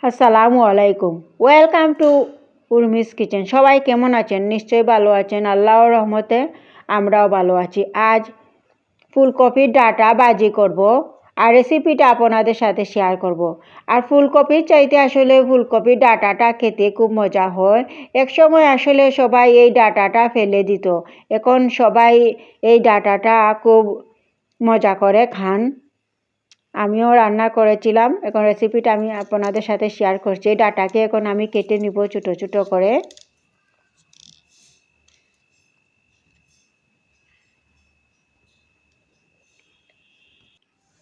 আসসালামু আলাইকুম। Welcome to Urmi's kitchen. সবাই কেমন আছেন? নিশ্চয়ই ভালো আছেন। আল্লাহর রহমতে আমরাও ভালো আছি। আজ ফুলকপির ডাঁটা ভাজি করব আর রেসিপিটা আপনাদের সাথে শেয়ার করব। আর ফুলকপির চাইতে আসলে ফুলকপির ডাঁটাটা খেতে খুব মজা হয়। এক সময় আসলে সবাই এই ডাঁটাটা ফেলে দিত, এখন সবাই এই ডাঁটাটা খুব মজা করে খান। আমিও রান্না করেছিলাম, এখন রেসিপিটা আমি আপনাদের সাথে শেয়ার করছি। ডাঁটাকে এখন আমি কেটে নিব ছোটো ছোটো করে।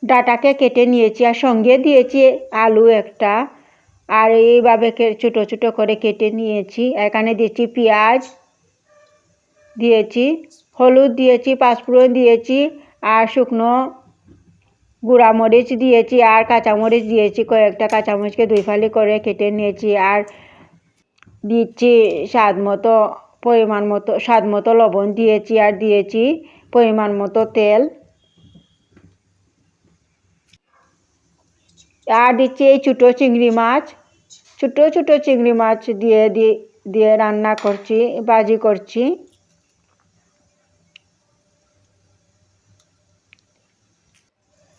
ডাঁটাকে কেটে নিয়েছি আর সঙ্গে দিয়েছি আলু একটা, আর এইভাবে ছোটো ছোটো করে কেটে নিয়েছি। এখানে দিয়েছি পেঁয়াজ, দিয়েছি হলুদ, দিয়েছি পাঁচফোড়ন, দিয়েছি আর শুকনো গুঁড়ামরিচ দিয়েছি আর কাঁচামরিচ দিয়েছি। কয়েকটা কাঁচামরিচকে দুই ফালি করে কেটে নিয়েছি। আর দিচ্ছি স্বাদ মতো লবণ দিয়েছি, আর দিয়েছি পরিমাণ মতো তেল। আর দিচ্ছি এই ছোটো চিংড়ি মাছ দিয়ে রান্না করছি, ভাজি করছি।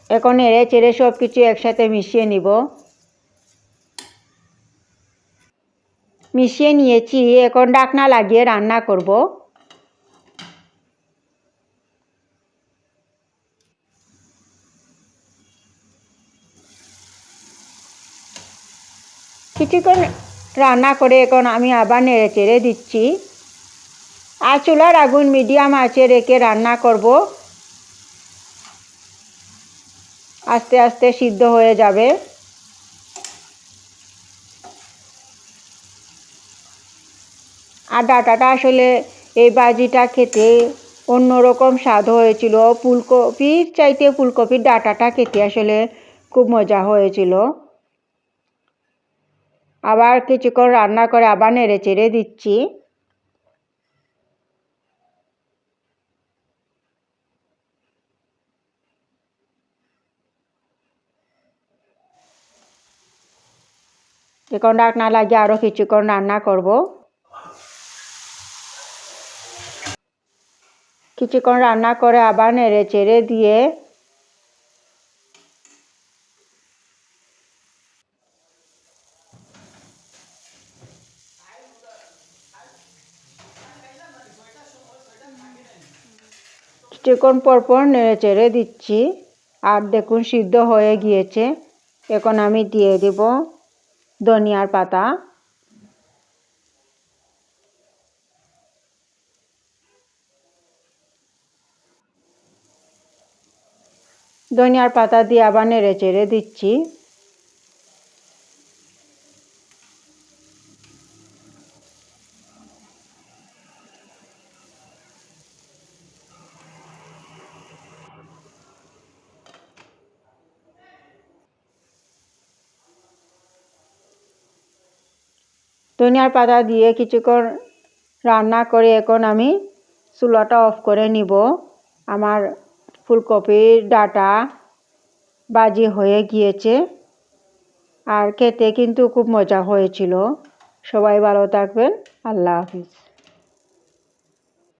এখন নেড়ে চেড়ে সব কিছু একসাথে মিশিয়ে নিয়েছি। এখন ঢাকনা লাগিয়ে রান্না করব। কিছুক্ষণ রান্না করে এখন আমি আবার নেড়ে চেড়ে দিচ্ছি। আর চুলার আগুন মিডিয়াম আঁচে রেখে রান্না করব। আস্তে আস্তে সিদ্ধ হয়ে যাবে। আর ডাঁটাটা আসলে এই ভাজিটা খেতে অন্যরকম স্বাদ হয়েছিল। ফুলকপির চাইতে ফুলকপির ডাঁটাটা খেতে আসলে খুব মজা হয়েছিল। আবার কিছুক্ষণ রান্না করে আবার নেড়ে চেড়ে দিচ্ছি। এখন ঢাকনা লাগিয়ে আরও কিছুক্ষণ রান্না করব। কিছুক্ষণ রান্না করে আবার নেড়ে চেড়ে দিয়ে কিছুক্ষণ পরপর নেড়ে চেড়ে দিচ্ছি। আর দেখুন সিদ্ধ হয়ে গিয়েছে। এখন আমি দিয়ে দেব ধনিয়ার পাতা। ধনিয়ার পাতা দিয়ে আবার নেড়ে চেড়ে দিচ্ছি। ধনিয়ার পাতা দিয়ে কিছুক্ষণ রান্না করে এখন আমি চুলাটা অফ করে নিব। আমার ফুলকপির ডাঁটা ভাজি হয়ে গিয়েছে। আর খেতে কিন্তু খুব মজা হয়েছিল। সবাই ভালো থাকবেন। আল্লাহ হাফিজ।